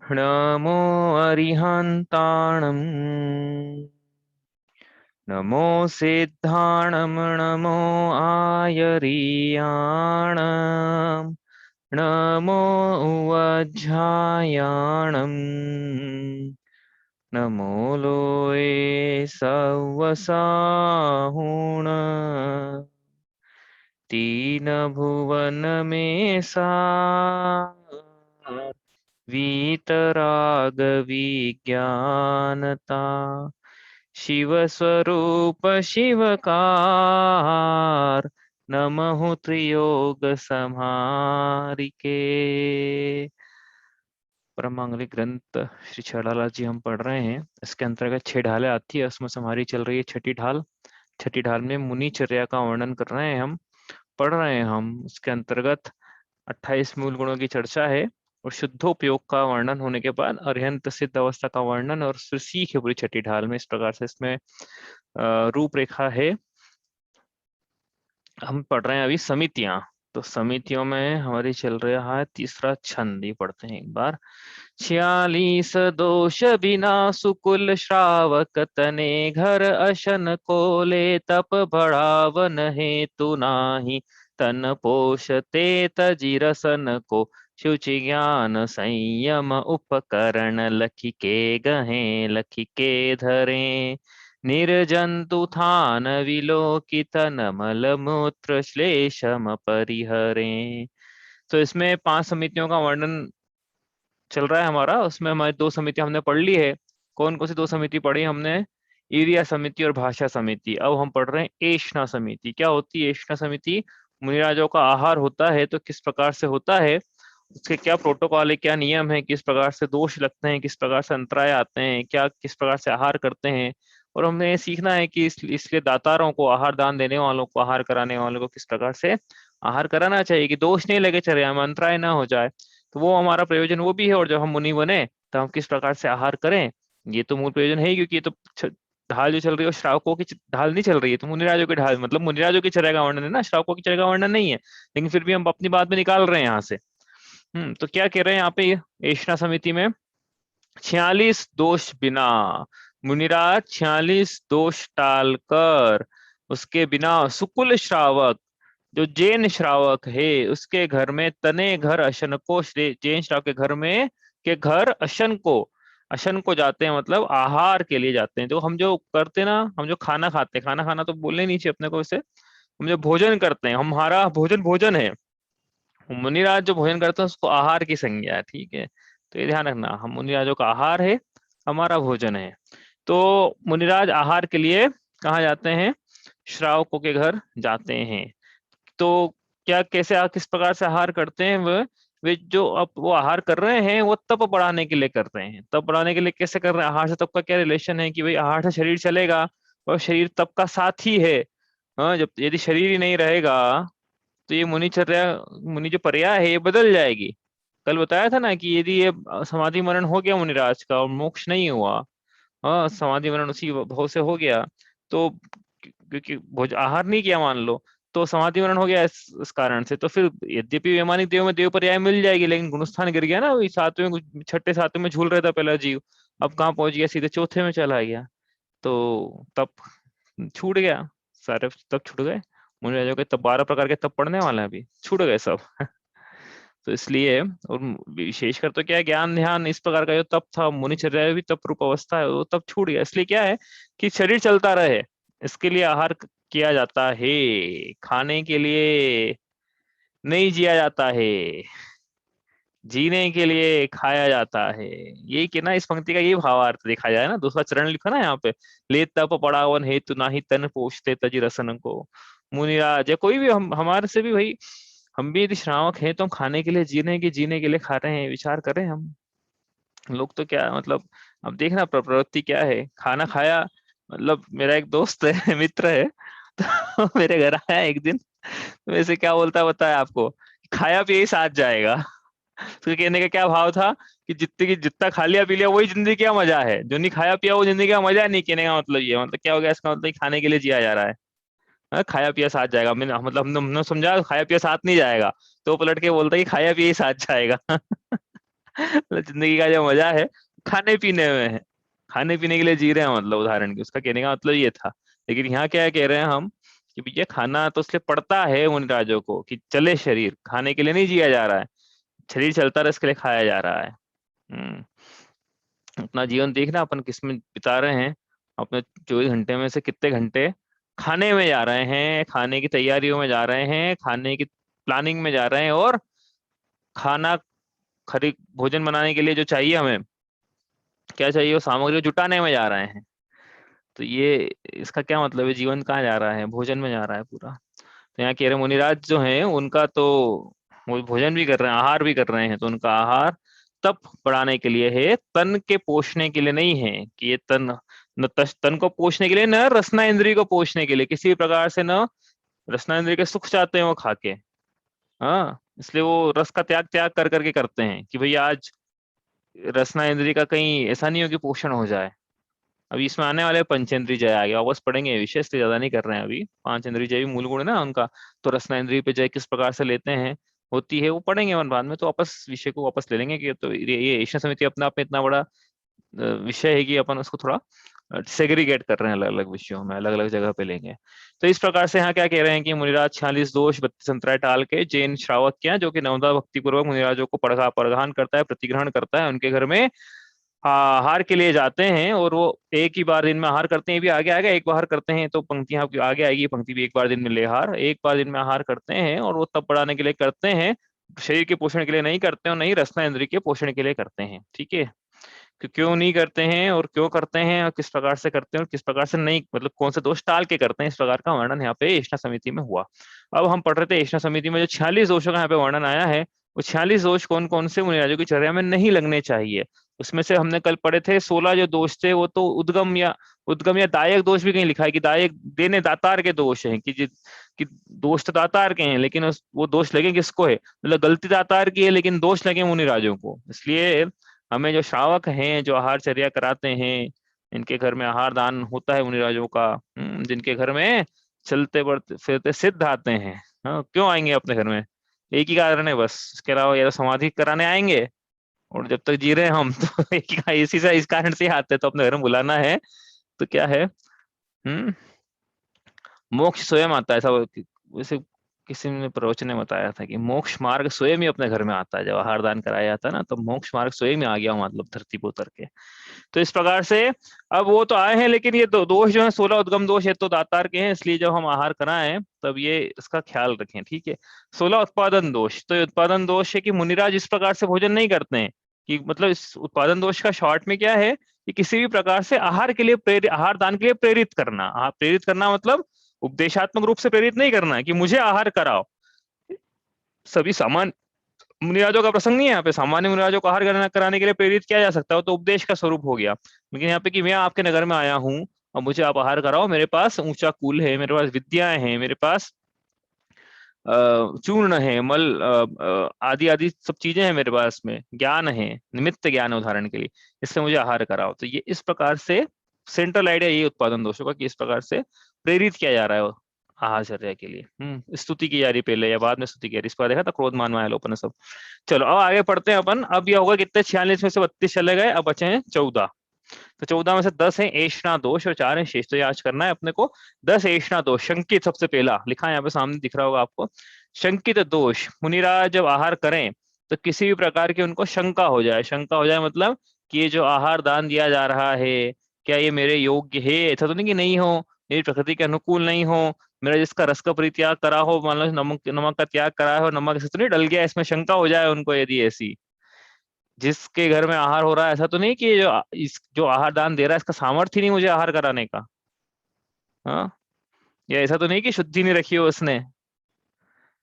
नमो अरिहन्ताणम् नमो सिद्धाणं नमो आयरीयाणम् नमो वज्झायाणम् नमो लोये सवसाहुण तीन भुवन में सार वीतराग विज्ञानता शिव स्वरूप शिवकार नमः त्रियोग संहारिके। परमांगलिक ग्रंथ श्री छड़ाला जी हम पढ़ रहे हैं। इसके अंतर्गत 6 ढालें आती है, उसमें से हमारी चल रही है छठी ढाल। छठी ढाल में मुनिचर्या का वर्णन कर रहे हैं, हम पढ़ रहे हैं। हम उसके अंतर्गत 28 मूल गुणों की चर्चा है और शुद्धोपयोग का वर्णन होने के बाद अरिहंत सिद्ध अवस्था का वर्णन और फिर सीख है पूरी छठी ढाल में। इस प्रकार से इसमें रूपरेखा है। हम पढ़ रहे हैं अभी समितियां। तो समितियों में हमारी चल रहा है तीसरा छंद, ये पढ़ते हैं एक बार। 46 दोष बिना सुकुल श्रावक तने घर अशन को ले तप बढ़ावन हेतु नाही तन पोषते तजि रसन को शुचि ज्ञान संयम उपकरण लखी के गहे लखी के धरे निर्जंतु थान विलोकित नमल मूत्र श्लेषम परिहरे। तो इसमें 5 समितियों का वर्णन चल रहा है हमारा। उसमें हमारी 2 समिति हमने पढ़ ली है। कौन कौन सी 2 समिति पढ़ी हमने? ईरिया समिति और भाषा समिति। अब हम पढ़ रहे हैं एषणा समिति। क्या होती है एषणा समिति? मुनिराजों का आहार होता है तो किस प्रकार से होता है, उसके क्या प्रोटोकॉल है, क्या नियम है, किस प्रकार से दोष लगते हैं, किस प्रकार से अंतराय आते हैं, क्या किस प्रकार से आहार करते हैं। और हमने ये सीखना है कि इसलिए दातारों को, आहार दान देने वालों को, आहार कराने वालों को किस प्रकार से आहार कराना चाहिए कि दोष नहीं लगे चले, हमें अंतराय ना हो जाए। तो वो हमारा प्रयोजन वो भी है। और जब हम मुनि बने तो हम किस प्रकार से आहार करें, ये तो मूल प्रयोजन है ही, क्योंकि ये तो ढाल जो चल रही है वो श्रावकों की ढाल नहीं चल रही है। तो मुनिराजों की ढाल मतलब मुनिराजों की चर्या का वर्णन है ना, श्रावकों की चर्या का वर्णन नहीं है। लेकिन फिर भी हम अपनी बात में निकाल रहे हैं यहाँ से। तो क्या कह रहे हैं यहाँ पे एषणा समिति में? 46 दोष बिना मुनिराज 46 दोष टालकर उसके बिना सुकुल श्रावक, जो जैन श्रावक है, उसके घर में तने घर अशन को, जैन श्रावक के घर में के घर अशन को जाते हैं, मतलब आहार के लिए जाते हैं। तो हम जो करते हैं ना, हम जो खाना खाते हैं, खाना खाना तो बोलने नहीं चाहिए अपने को वैसे, हम जो भोजन करते हैं, हमारा भोजन भोजन है। मुनिराज जो भोजन करते हैं उसको आहार की संज्ञा है, ठीक है। तो ये ध्यान रखना, हम मुनिराजों का आहार है, हमारा भोजन है। तो मुनिराज आहार के लिए कहाँ जाते हैं? श्रावकों के घर जाते हैं। तो क्या कैसे किस प्रकार से आहार करते हैं? वे जो अब वो आहार कर रहे हैं वो तप बढ़ाने के लिए कर रहे हैं। तप बढ़ाने के लिए कैसे कर रहे हैं? आहार से तप का क्या रिलेशन है कि भाई आहार से शरीर चलेगा और शरीर तप का साथ ही है। हाँ, जब यदि शरीर ही नहीं रहेगा तो ये मुनिचर्या, मुनि जो पर्याय है ये बदल जाएगी। कल बताया था ना कि यदि ये समाधि मरण हो गया मुनिराज का और मोक्ष नहीं हुआ, हाँ समाधि मरण उसी भाव से हो गया, तो क्योंकि भोज आहार नहीं किया मान लो, तो समाधि मरण हो गया इस कारण से। तो फिर यद्यपि वैमानिक देव में देव पर्याय मिल जाएगी, लेकिन गुणस्थान गिर गया ना, वही 7वें 6ठे 7वें में झूल रहा था पहला जीव, अब कहाँ पहुंच गया? सीधे चौथे में चला गया। तो तब छूट गया, सारे तब छूट गए। मुनिराजों के तब 12 प्रकार के तब पढ़ने वाले हैं, अभी छूट गए सब। तो इसलिए, और विशेषकर तो क्या है, ज्ञान ध्यान इस प्रकार का जो तप था, मुनिचर्या भी तप रूप अवस्था है, वो तप छूट गया। इसलिए क्या है कि शरीर चलता रहे, इसके लिए आहार किया जाता है, खाने के लिए नहीं जिया जाता है, जीने के लिए खाया जाता है। ये कि ना, इस पंक्ति का ये भावार्थ देखा जाए ना, दूसरा चरण लिखा ना यहाँ पे, ले तप पड़ावन हेतु नाही तन पोषते तजि रसन को। मुनिराज या कोई भी, हम हमारे से भी भाई, हम भी यदि श्रावक हैं तो हम खाने के लिए, जीने के लिए खा रहे हैं, विचार करें हम लोग तो क्या मतलब। अब देखना प्रवृत्ति क्या है, खाना खाया। मतलब मेरा एक दोस्त है मित्र है, तो मेरे घर आया एक दिन, तो वैसे क्या बोलता है बताया आपको, खाया पिया ही साथ जाएगा। तो कहने का क्या भाव था कि जितना खा लिया पी लिया वही जिंदगी का मजा है, जो नहीं खाया पिया वो जिंदगी का मजा नहीं। कहने का मतलब ये, मतलब क्या हो गया इसका मतलब, खाने के लिए जिया जा रहा है। हाँ, खाया पिया साथ जाएगा, मैंने मतलब हमने समझा खाया पिया साथ नहीं जाएगा, तो वो पलट के बोलता है कि खाया पिया ही साथ जाएगा। जिंदगी का जो मजा है खाने पीने में है, खाने पीने के लिए जी रहे हैं, मतलब उदाहरण की उसका कहने का मतलब ये था। लेकिन यहाँ क्या कह रहे हैं हम कि भैया खाना तो इसलिए पड़ता है उन राज्यों को कि चले शरीर, खाने के लिए नहीं जिया जा रहा है, शरीर चलता रहे इसके लिए खाया जा रहा है। हम्म। अपना जीवन देखना अपन किसमें बिता रहे हैं, अपने 24 घंटे में से कितने घंटे खाने में जा रहे हैं, खाने की तैयारियों में जा रहे हैं, खाने की प्लानिंग में जा रहे हैं, और खाना खरीद भोजन बनाने के लिए जो चाहिए हमें, क्या चाहिए, वो सामग्री जुटाने में जा रहे हैं। तो ये इसका क्या मतलब है, जीवन कहाँ जा रहा है, भोजन में जा रहा है पूरा। तो यहाँ कह रहे मुनिराज जो हैं उनका तो वो भोजन भी कर रहे हैं, आहार भी कर रहे हैं, तो उनका आहार तप बढ़ाने के लिए है, तन के पोषणे के लिए नहीं है कि ये तन न तन को पोषने के लिए, न रसना इंद्रिय को पोषने के लिए, किसी भी प्रकार से न रसना इंद्रिय के सुख चाहते हैं वो खा के। हाँ, इसलिए वो रस का त्याग त्याग कर करके करते हैं कि भैया आज रसना इंद्रिय का कहीं ऐसा नहीं हो कि पोषण हो जाए। अभी इसमें आने वाले पंचेंद्रिय जय आगे वापस पढ़ेंगे, ये विषय इसलिए ज्यादा नहीं कर रहे हैं अभी। पांच इंद्रिय जय भी मूल गुण है ना उनका, तो रसना इंद्रिय पे जय किस प्रकार से लेते हैं, होती है, वो पढ़ेंगे अपन बाद में। तो वापस विषय को वापस ले लेंगे कि तो ये ईशा समिति अपने आप में इतना बड़ा विषय है कि अपन उसको थोड़ा सेग्रीगेट कर रहे हैं, अलग अलग विषयों में अलग अलग जगह पे लेंगे। तो इस प्रकार से यहाँ क्या कह रहे हैं कि मुनिराज 46 दोष 32 अंतराय टाल के जैन श्रावक क्या, जो कि नवदा भक्ति पूर्वक मुनिराजों को परिधान करता है, प्रतिग्रहण करता है, उनके घर में आहार के लिए जाते हैं, और वो एक ही बार दिन में आहार करते हैं, ये भी आगे आएगा, एक बार करते हैं तो पंक्तियां आपकी आगे आएगी, पंक्ति भी एक बार दिन में ले आहार, एक बार दिन में आहार करते हैं, और वो तब बढ़ाने के लिए करते हैं, शरीर के पोषण के लिए नहीं करते, और नहीं रसना इंद्रिय के पोषण के लिए करते हैं। ठीक है, क्यों नहीं करते हैं और क्यों करते हैं और किस प्रकार से करते हैं और किस प्रकार से नहीं, मतलब कौन से दोष टाल के करते हैं, इस प्रकार का वर्णन यहाँ पे एषणा समिति में हुआ। अब हम पढ़ रहे थे एषणा समिति में जो 46 दोषों का यहाँ पे वर्णन आया है, वो 46 दोष कौन कौन से मुनिराजों की चर्या में नहीं लगने चाहिए। उसमें से हमने कल पढ़े थे 16 जो दोष थे, वो तो उद्गम या दायक दोष भी कहीं लिखा है कि दायक देने दातार के दोष हैं, कि दोष तो दातार के हैं, लेकिन वो दोष लगे किसको है, मतलब गलती दातार की है लेकिन दोष लगे मुनिराजों को। इसलिए हमें जो श्रावक हैं जो आहार चर्या कराते हैं, इनके घर में आहार दान होता है मुनिराजों का, जिनके घर में चलते बढ़ते फिरते सिद्ध आते हैं, हाँ, क्यों आएंगे अपने घर में, एक ही कारण है बस, इसके अलावा या तो समाधि कराने आएंगे, और जब तक जी रहे हैं हम तो एक ही इसी से इस कारण से ही आते हैं, तो अपने घर में बुलाना है तो क्या है, हम्म मोक्ष स्वयं आता है ऐसा वैसे किसी ने प्रवचन में बताया था कि मोक्ष मार्ग स्वयं ही अपने घर में आता है, जब आहार दान कराया जाता है ना, तो मोक्ष मार्ग स्वयं ही आ गया, मतलब धरती पर उतर के। तो इस प्रकार से अब वो तो आए हैं, लेकिन ये दोष जो है 16 उद्गम दोष है तो दातार के हैं, इसलिए जब हम आहार कराएं तब ये इसका ख्याल रखें। ठीक है, 16 उत्पादन दोष, तो ये उत्पादन दोष है कि मुनिराज इस प्रकार से भोजन नहीं करते हैं, कि मतलब इस उत्पादन दोष का शॉर्ट में क्या है कि किसी भी प्रकार से आहार के लिए प्रेरित, आहार दान के लिए प्रेरित करना, प्रेरित करना मतलब उपदेशात्मक रूप से प्रेरित नहीं करना है कि मुझे आहार कराओ। सभी सामान्य मुनिराजों का प्रसंग नहीं है यहाँ पे, सामान्य मुनिराजों को आहार कराने के लिए प्रेरित किया जा सकता है, तो उपदेश का स्वरूप हो गया। लेकिन यहाँ पे कि मैं आपके नगर में आया हूँ और मुझे आप आहार कराओ, मेरे पास ऊंचा कुल है, मेरे पास विद्याएं हैं, मेरे पास चूर्ण है, मल आदि आदि सब चीजें हैं मेरे पास में, ज्ञान है, निमित्त ज्ञान है उदाहरण के लिए, इससे मुझे आहार कराओ। तो ये इस प्रकार से सेंट्रल आइडिया ये उत्पादन दोषों का कि इस प्रकार से प्रेरित किया जा रहा है आहारचर्या के लिए। स्तुति की जा रही पहले या बाद में स्तुति की जा रही, इस पर देखा था क्रोध मान माया लोपन सब। चलो अब आगे पढ़ते हैं अपन। अब यह होगा कितने, 46 में से 32 चले गए, अब बचे हैं 14। तो 14 में से 10 है ऐष्णा दोष और 4 है शेष, तो याद करना है अपने को। 10 ऐष्णा दोष, शंकित सबसे पहला लिखा है यहाँ पे सामने दिख रहा होगा आपको, शंकित दोष, मुनिराज जब आहार करें तो किसी भी प्रकार की उनको शंका हो जाए, शंका हो जाए मतलब कि ये जो आहार दान दिया जा रहा है क्या ये मेरे योग्य है, ऐसा तो नहीं कि नहीं हो, मेरी प्रकृति के अनुकूल नहीं हो, मेरा जिसका रस का परित्याग करा हो, मान लो नमक नमक का त्याग करा हो, नमक ऐसे तो नहीं डल गया, इसमें शंका हो जाए उनको यदि ऐसी। जिसके घर में आहार हो रहा है ऐसा तो नहीं कि जो आहार दान दे रहा है इसका सामर्थ्य ही नहीं मुझे आहार कराने का, हाँ, या ऐसा तो नहीं कि शुद्धि नहीं रखी हो उसने,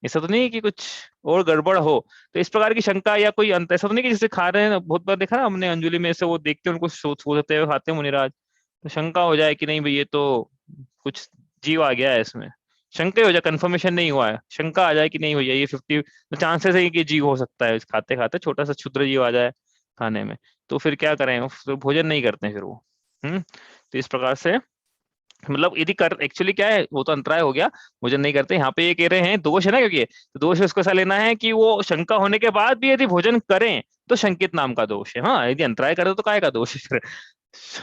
ऐसा तो नहीं कि कुछ और गड़बड़ हो। तो इस प्रकार की शंका या कोई अंत, ऐसा तो नहीं कि जैसे खा रहे हैं, बहुत बार देखा ना हमने अंजलि में से वो देखते हैं उनको सोचते हुए खाते हैं मुनिराज, तो शंका हो जाए कि नहीं भाई ये तो कुछ जीव आ गया है इसमें, शंका हो जाए, कंफर्मेशन नहीं हुआ है, शंका आ जाए कि नहीं भैया ये 50 तो चांसेस है कि जीव हो सकता है, खाते खाते छोटा सा क्षुद्र जीव आ जाए खाने में, तो फिर क्या करें, फिर भोजन नहीं करते फिर वो। तो इस प्रकार से मतलब यदि कर एक्चुअली क्या है, वो तो अंतराय हो गया, भोजन नहीं करते। यहाँ पे ये कह रहे हैं दोष है ना, क्योंकि तो दोष उसको ऐसा लेना है कि वो शंका होने के बाद भी यदि भोजन करें तो शंकित नाम का दोष है। हाँ, यदि अंतराय करे तो काय का दोष है फिर।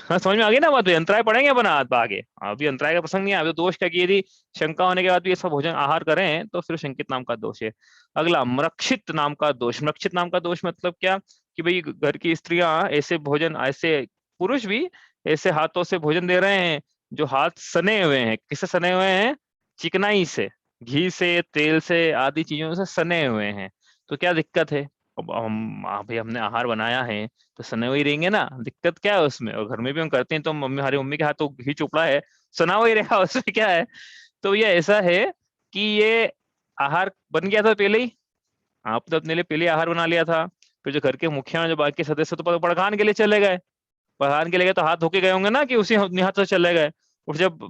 हाँ, समझ में आ गई ना बात। अंतराय पढ़ेंगे अपन आज आगे, अभी अंतराय का प्रसंग नहीं है। अभी तो दोष क्या कि यदि शंका होने के बाद भी ऐसा भोजन आहार करें तो फिर शंकित नाम का दोष है। अगला मृक्षित नाम का दोष। मृक्षित नाम का दोष मतलब क्या कि भाई घर की स्त्रियां ऐसे भोजन, ऐसे पुरुष भी ऐसे हाथों से भोजन दे रहे हैं जो हाथ सने हुए हैं। किससे सने हुए हैं? चिकनाई से, घी से, तेल से, आदि चीजों से सने हुए हैं। तो क्या दिक्कत है? अब हम भाई हमने आहार बनाया है तो सने हुए ही रहेंगे ना, दिक्कत क्या है उसमें? और घर में भी हम करते हैं तो मम्मी, हमारी मम्मी के हाथ तो घी चोपड़ा है, सना हुआ ही रहेगा, उसमें क्या है? तो ये ऐसा है कि ये आहार बन गया था पहले ही, आपने अपने लिए पहले आहार बना लिया था। फिर जो घर के मुखिया, जो बाकी सदस्य तो पड़कान के लिए चले गए, पढ़ान के लिए गए तो हाथ धोके गए होंगे ना, कि उसी हाथ से चले गए। और जब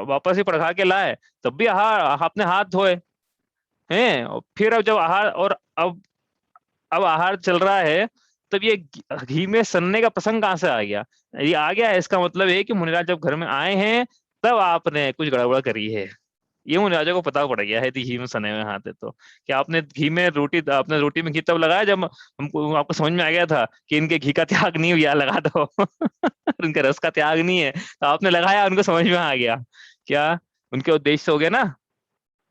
वापस ही पढ़ा के लाए तब भी आहार अपने हाथ धोए हैं। और फिर अब जब आहार, और अब आहार चल रहा है, तब ये घी में सनने का प्रसंग कहाँ से आ गया? ये आ गया है, इसका मतलब है कि मुनिराज जब घर में आए हैं तब आपने कुछ गड़बड़ करी है। ये मुनिराजा को पता पड़ गया है यदि घी में सने हुए हाथ है तो। कि आपने घी में रोटी, आपने रोटी में घी तब लगाया जब हमको, आपको समझ में आ गया था कि इनके घी का त्याग नहीं हुआ, लगा दो। इनके रस का त्याग नहीं है तो आपने लगाया, उनको समझ में आ गया क्या, उनके उद्देश्य से हो गया ना।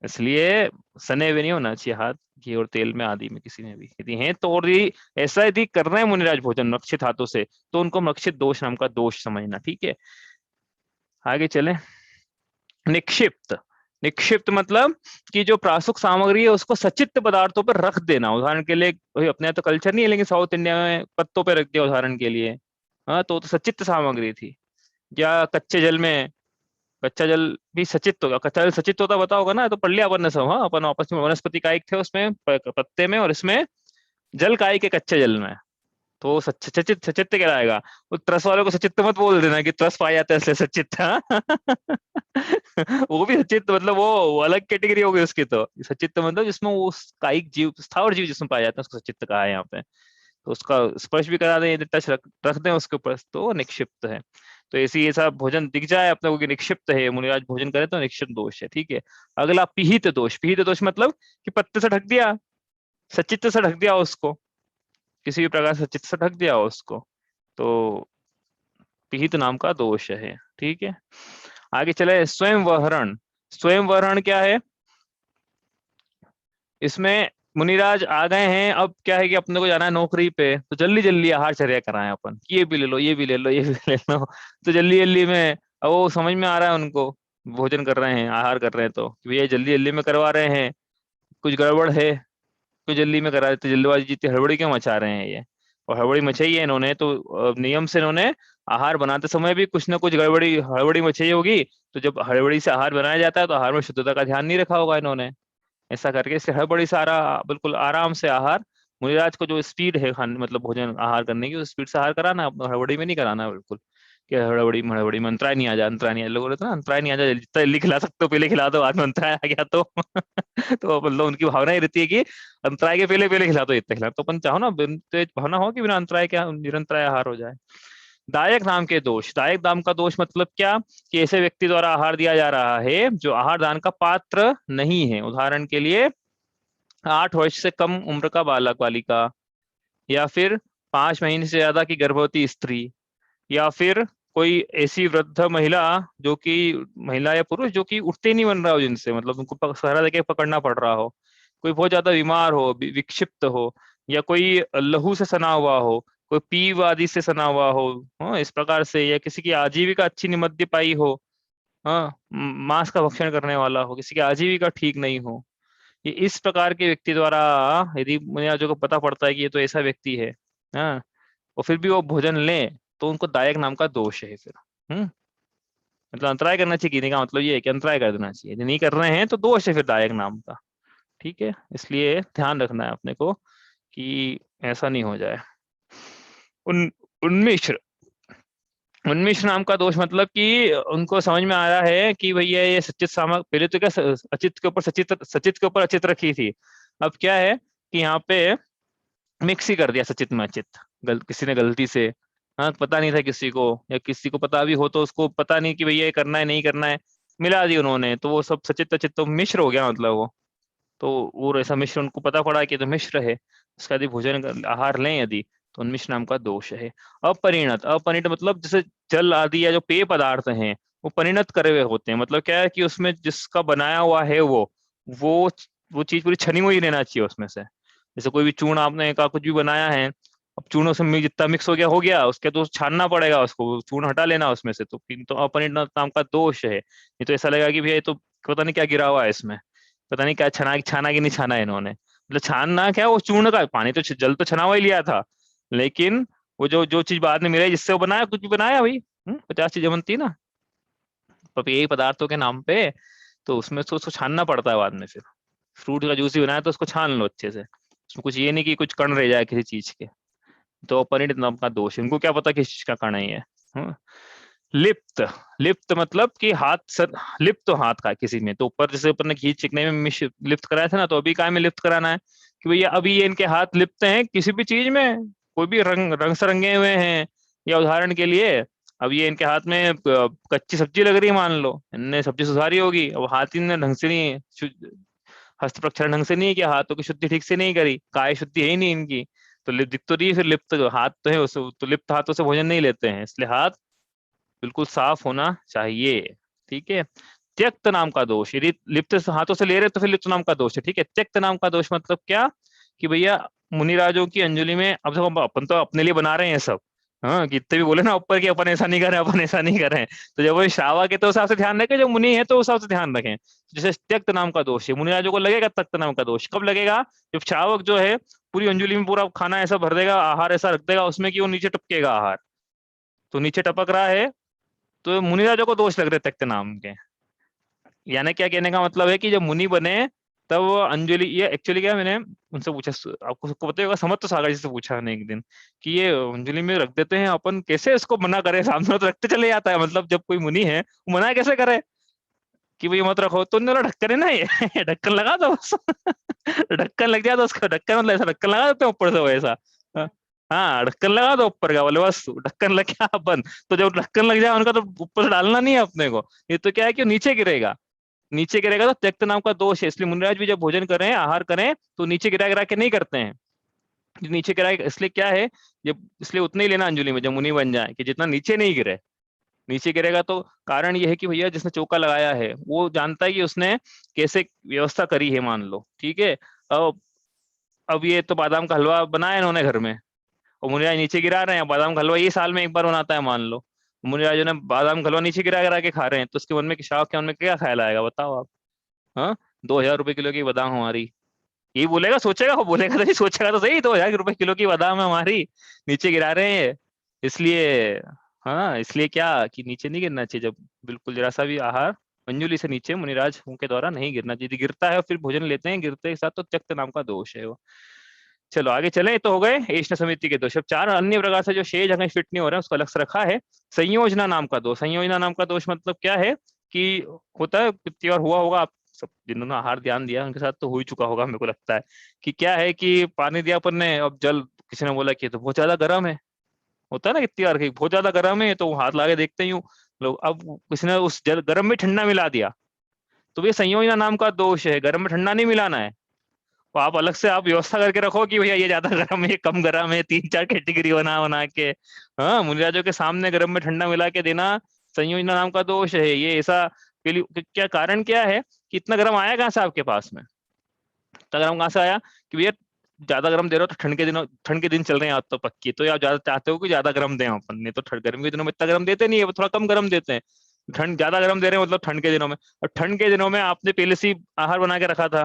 इसलिए सने हुए नहीं होना चाहिए हाथ घी और तेल में, आदि में, किसी में भी यदि हैं तो। और यदि ऐसा यदि कर रहे हैं मुनिराज भोजन मक्षित हाथों से, तो उनको मक्षित दोष नाम का दोष समझना। ठीक है, आगे चले। निक्षिप्त। निक्षिप्त मतलब कि जो प्रासुक सामग्री है उसको सचित्र पदार्थों पर रख देना। उदाहरण के लिए, वही अपने यहाँ तो कल्चर नहीं है लेकिन साउथ इंडिया में पत्तों पे रख दिया उदाहरण के लिए, हाँ, तो सचित्र सामग्री थी। या कच्चे जल में, कच्चा जल भी सचित होगा, कच्चा जल सचित होता पता होगा ना, तो पढ़ लिया अपन ने सब। हाँ, अपन आपस में वनस्पति कायिक थे उसमें, पत्ते में, और इसमें जल कायिक के कच्चे जल में। तो वो सचित, सचित्र कहलाएगा। वो त्रस वालों को सचित्र मत बोल देना कि त्रस पाया जाता है इसलिए सचित्र, हाँ? वो भी सचित्र मतलब वो अलग कैटेगरी हो गई उसकी। तो सचित्र मतलब जिसमें वो कायिक जीव, स्थावर जीव जिसमें पाया जाता है, उसको सचित्र कहा है यहाँ पे। तो उसका स्पर्श भी करा दें, टच रख दें उसके ऊपर, तो वो निक्षिप्त है। तो ऐसी ऐसा भोजन दिख जाए अपने को कि निक्षिप्त है, मुनिराज भोजन करे तो निक्षिप्त दोष है। ठीक है। अगला पिहित दोष। पिहित दोष मतलब कि पत्ते से ढक दिया, सचित्र से ढक दिया उसको, किसी भी प्रकार से चित्त से ढक दिया हो उसको, तो पिहित नाम का दोष है। ठीक है, आगे चले। स्वयं वहरण। स्वयं वहरण क्या है? इसमें मुनिराज आ गए हैं, अब क्या है कि अपने को जाना है नौकरी पे, तो जल्दी जल्दी आहार चर्या कराएं अपन, कि ये भी ले लो, ये भी ले लो, ये भी ले लो। तो जल्दी जल्दी में, अब वो समझ में आ रहा है उनको, भोजन कर रहे हैं, आहार कर रहे हैं, तो कि भैया जल्दी जल्दी में करवा रहे हैं, कुछ गड़बड़ है, तो जल्दी में करा देते, जल्दबाजी जीती, हड़बड़ी क्यों मचा रहे हैं ये? और हड़बड़ी मचाई है इन्होंने तो नियम से इन्होंने आहार बनाते समय भी कुछ ना कुछ गड़बड़ी, हड़बड़ी मचाई होगी। तो जब हड़बड़ी से आहार बनाया जाता है तो आहार में शुद्धता का ध्यान नहीं रखा होगा इन्होंने। ऐसा करके इससे हड़बड़ी सारा, बिल्कुल आराम से आहार, मुनिराज को जो स्पीड है खाने, मतलब भोजन आहार करने की, उस स्पीड से आहार कराना, हड़बड़ी में नहीं कराना बिल्कुल। कि हड़बड़ी में अंतराय नहीं आ जाए, अंतराय नहीं आ, लोग बोलते हैं ना अंतराय नहीं आ जाए, जितना जल्दी खिला सकते हो पहले खिला दो, बाद में अंतराय आ गया तो। तो मतलब उनकी भावना ही रहती है कि अंतराय के पहले पहले खिला दो, इतना खिला। तो अपन चाहो ना तेज भावना हो कि बिना अंतराय के निरंतराय आहार हो जाए। दायक नाम के दोष। दायक नाम का दोष मतलब क्या कि ऐसे व्यक्ति द्वारा आहार दिया जा रहा है जो आहार दान का पात्र नहीं है। उदाहरण के लिए 8 वर्ष से कम उम्र का बालक बालिका, या फिर 5 महीने से ज्यादा की गर्भवती स्त्री, या फिर कोई ऐसी वृद्ध महिला, जो कि महिला या पुरुष जो कि उठते नहीं बन रहा हो जिनसे, मतलब उनको सहारा देके पकड़ना पड़ रहा हो, कोई बहुत ज्यादा बीमार हो, विक्षिप्त हो, या कोई लहू से सना हुआ हो, कोई पीव आदि से सना हुआ हो, हाँ, इस प्रकार से, या किसी की आजीविका अच्छी नहीं मध्य पाई हो, हाँ, मांस का भक्षण करने वाला हो, किसी की आजीविका ठीक नहीं हो, ये इस प्रकार के व्यक्ति द्वारा यदि मुनिराजों को पता पड़ता है कि ये तो ऐसा व्यक्ति है, हाँ, और फिर भी वो भोजन ले, तो उनको दायक नाम का दोष है फिर। हम्म, मतलब अंतराय करना चाहिए, कहने का मतलब ये है कि अंतराय कर देना चाहिए, यदि नहीं कर रहे हैं तो दोष है फिर दायक नाम का। ठीक है, इसलिए ध्यान रखना है अपने को कि ऐसा नहीं हो जाए। उन उन्मिश्र। उन्मिश्र नाम का दोष मतलब कि उनको समझ में आ रहा है कि भैया ये सचित सामक, पहले तो क्या अचित के ऊपर सचित, सचित के ऊपर अचित रखी थी, अब क्या है कि यहाँ पे मिक्स ही कर दिया सचित में अचित, किसी ने गलती से, हाँ, पता नहीं था किसी को, या किसी को पता भी हो तो उसको पता नहीं कि भैया ये करना है नहीं करना है, मिला दी उन्होंने, तो वो सब सचित अचित तो मिश्र हो गया मतलब वो। तो वो ऐसा मिश्र उनको पता पड़ा कि तो मिश्र है, उसका यदि आहार लें यदि, तो मिश्र नाम का दोष है। अपरिणत, अपरिणत मतलब जैसे जल आदि या जो पेय पदार्थ हैं वो परिणत करे हुए होते हैं, मतलब क्या है कि उसमें जिसका बनाया हुआ है वो वो चीज पूरी छनी हुई रहना चाहिए उसमें से। जैसे कोई भी चूर्ण आपने का कुछ भी बनाया है, अब चूर्ण उसमें जितना मिक्स हो गया उसके तो छानना पड़ेगा, उसको चूर्ण हटा लेना उसमें से, तो अपरिणत नाम का दोष है। नहीं तो ऐसा लगेगा कि भैया ये तो पता नहीं क्या गिरा हुआ है इसमें, पता नहीं क्या छना छाना कि नहीं छाना है इन्होंने, मतलब छानना क्या, वो चूर्ण का पानी तो जल तो छना हुआ ही लिया था, लेकिन वो जो जो चीज बाद में मिलाई जिससे वो बनाया, कुछ भी बनाया भाई, 50 चीजें बनती ना यही पदार्थों के नाम पे, तो उसमें तो उसको छानना पड़ता है बाद में फिर। फ्रूट का जूस ही बनाया तो उसको छान लो अच्छे से, उसमें कुछ ये नहीं कि कुछ कण रह जाए किसी चीज के। तो अपरिणित नाम का दोष, इनको क्या पता किस चीज का कण है ये। हाँ? लिप्त, लिप्त मतलब कि हाथ सर, लिप्त तो हाथ का है किसी में, तो ऊपर जैसे ऊपर ने घी चिकने में मिश लिप्त कराया था ना, तो अभी काय में लिप्त कराना है कि भैया अभी ये इनके हाथ लिप्त हैं किसी भी चीज में, कोई भी रंग रंग से रंगे हुए हैं, या उदाहरण के लिए अब ये इनके हाथ में कच्ची सब्जी लग रही है, मान लो इनने सब्जी सुधारी होगी, अब हाथ इनने ढंग से नहीं हस्त प्रक्षालन ढंग से नहीं किया, हाथों की शुद्धि ठीक से नहीं करी, काय शुद्धि है ही नहीं इनकी, तो लिप्त दिख तो रही है, फिर लिप्त हाथ तो है उस, तो लिप्त हाथों से भोजन नहीं लेते हैं, इसलिए हाथ बिल्कुल साफ होना चाहिए। ठीक है। त्यक्त नाम का दोष, यदि लिप्त हाथों से ले रहे तो फिर लिप्त नाम का दोष है। ठीक है। त्यक्त नाम का दोष मतलब क्या, कि भैया मुनिराजों की अंजलि में, अब देखो अपन तो अपने लिए बना रहे हैं सब, हाँ कितने भी बोले ना ऊपर कि अपन ऐसा नहीं करें, अपन ऐसा नहीं करें, तो जब वो श्रावक है तो उस हिसाब से ध्यान रखें, जब मुनि है तो उस हिसाब से ध्यान रखें। जैसे त्यक्त नाम का दोष है, मुनिराजों को लगेगा तक्त नाम का दोष, कब लगेगा, जब श्रावक जो है पूरी अंजलि में पूरा खाना ऐसा भर देगा, आहार ऐसा रख देगा उसमें कि वो नीचे टपकेगा आहार, तो नीचे टपक रहा है, तो मुनिराजों को दोष लग रहे त्यक्त नाम के। यानी क्या कहने का मतलब है कि जब मुनि बने तब वो अंजलि, ये एक्चुअली क्या, मैंने उनसे पूछा, आपको सबको पता होगा, समर्थ सागर जी से पूछा मैंने एक दिन कि ये अंजलि में रख देते हैं अपन, कैसे इसको मना करें, सामने तो रखते चले जाता है, मतलब जब कोई मुनि है वो मना कैसे करे कि भाई मत रखो, तो उन्होंने ढक्कन है ना ये ढक्कन लगा दो बस ढक्कन लग जाए तो उसका ढक्कन, मतलब ऐसा ढक्कन लगा देते हैं ऊपर से वो ऐसा, हाँ हाँ, ढक्कन लगा दो ऊपर का, बोले बस ढक्कन लग गया बंद, तो जब ढक्कन लग जाए उनका तो ऊपर से डालना नहीं है अपने को, ये तो क्या है कि नीचे गिरेगा, नीचे गिरेगा तो त्यक्त नाम का दोष है, इसलिए मुनिराज भी जब भोजन करें आहार करें तो नीचे गिरा गिरा के नहीं करते हैं, नीचे गिरा, इसलिए क्या है, जब इसलिए उतना ही लेना अंजलि में जब मुनि बन जाए कि जितना नीचे नहीं गिरे, नीचे गिरेगा तो कारण ये है कि भैया जिसने चौका लगाया है वो जानता है कि उसने कैसे व्यवस्था करी है, मान लो ठीक है। अब अब ये तो बादाम का हलवा बनाया इन्होंने घर में, और मुनिराज नीचे गिरा रहे हैं, बादाम का हलवा ये साल में एक बार बनाता है मान लो, मुनिराजों ने बादाम का हलवा नीचे गिरा गिरा के खा रहे हैं, तो उसके मन में शाह के मन में क्या ख्याल आएगा बताओ आप। हाँ, 2,000 रुपए किलो की बादाम हमारी, यही बोलेगा, सोचेगा, वो बोलेगा तो नहीं, सोचेगा तो सही, 2,000 रुपए किलो की बादाम है हमारी, नीचे गिरा रहे हैं, इसलिए, हाँ इसलिए क्या कि नीचे नहीं गिरना चाहिए, जब बिल्कुल जरा सा भी आहार अंजुलि से नीचे मुनिराज के द्वारा नहीं गिरना चाहिए, यदि गिरता है और फिर भोजन लेते हैं गिरते के साथ, तो त्यक्त नाम का दोष है वो। चलो आगे चलें, तो हो गए ऐष्ण समिति के दोष। अब 4 अन्य प्रकार से जो शेष अगर फिट नहीं हो रहा है उसको अलग से रखा है। संयोजना नाम का दोष, संयोजना नाम का दोष मतलब क्या है कि होता है, कितनी बार हुआ होगा, आप सब जिन्होंने आहार ध्यान दिया उनके साथ तो हो ही चुका होगा, मेरे को लगता है कि क्या है कि पानी दिया अपन ने, अब जल किसी ने बोला कि ये तो बहुत ज्यादा गर्म है, होता है ना कितनी बार कि बहुत ज्यादा गर्म है, तो वो हाथ लगा के देखते ही हूँ लोग, अब किसी ने उस जल गर्म में ठंडा मिला दिया, तो ये संयोजना नाम का दोष है, गर्म में ठंडा नहीं मिलाना है, तो आप अलग से आप व्यवस्था करके रखो कि भैया ये ज्यादा गर्म है, ये कम गर्म है, 3-4 कैटेगरी बना बना के, हाँ मुनिराजों के सामने गर्म में ठंडा मिला के देना संयोजना नाम का दोष है। ये ऐसा के लिए क्या कारण क्या है कि इतना गर्म आया कहाँ से आपके पास में, इतना गर्म कहाँ से आया कि भैया ज्यादा गर्म दे रहे हो, तो ठंड के दिनों, ठंड के दिन चल रहे हैं आप तो पक्की, तो आप ज्यादा चाहते हो कि ज्यादा गर्म दें अपन, नहीं तो गर्मी के दिनों में इतना गर्म देते नहीं है, वो थोड़ा कम गर्म देते हैं, ठंड ज्यादा गर्म दे रहे हैं मतलब ठंड के दिनों में, और ठंड के दिनों में आपने पहले से ही आहार बना के रखा था,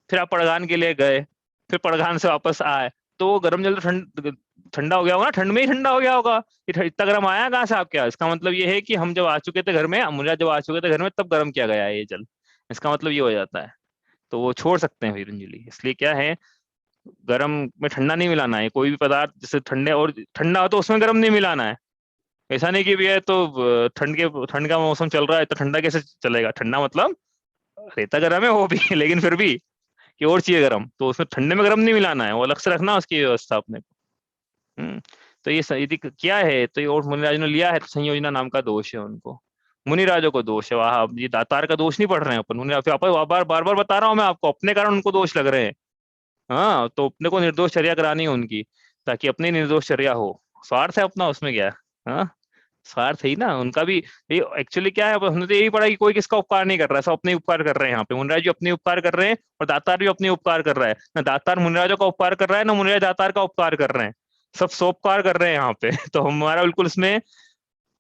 फिर आप पड़गान के लिए गए, फिर पड़गान से वापस आए, तो वो गर्म जल तो ठंडा हो गया होगा ना, ठंड में ही ठंडा हो गया होगा, इतना गर्म आया कहाँ से आपके यहाँ, इसका मतलब ये है कि हम जब आ चुके थे घर में, मुनिराज जब आ चुके थे घर में तब गर्म किया गया है ये जल, इसका मतलब ये हो जाता है, तो वो छोड़ सकते हैं फिर अंजलि, इसलिए क्या है, गर्म में ठंडा नहीं मिलाना है, कोई भी पदार्थ जैसे ठंडे और ठंडा हो तो उसमें गर्म नहीं मिलाना है, ऐसा नहीं कि भैया तो ठंड का मौसम चल रहा है तो ठंडा कैसे चलेगा, ठंडा मतलब रहता गर्म है वो भी लेकिन फिर भी कि और चाहिए गर्म, तो उसमें ठंडे में गर्म नहीं मिलाना है, वो अलग से रखना उसकी व्यवस्था अपने को। तो ये यदि क्या है, तो ये और मुनिराज ने लिया है तो संयोजना नाम का दोष है उनको, मुनिराजों को दोष है। वाह, ये दातार का दोष नहीं पढ़ रहे हैं अपन, मुनिराज बार बार बार बता रहा हूँ मैं आपको, अपने कारण उनको दोष लग रहे हैं। हाँ, तो अपने को निर्दोष चर्या करानी है उनकी, ताकि अपनी निर्दोष चर्या हो। स्वार्थ है अपना, उसमें क्या है? हाँ, स्वार्थ है ही ना उनका भी। ये एक्चुअली क्या है, अब हमने तो यही पढ़ा कि कोई किसका उपकार नहीं कर रहा है, सब अपने ही उपकार कर रहे हैं। यहाँ पे मुनिराज भी अपने उपकार कर रहे हैं और दातार भी अपने उपकार कर रहा है। ना दातार मुनिराजों का उपकार कर रहा है, ना मुनिराज दातार का उपकार कर रहे हैं। सब सोपकार कर रहे हैं यहाँ पे। तो हमारा बिल्कुल इसमें,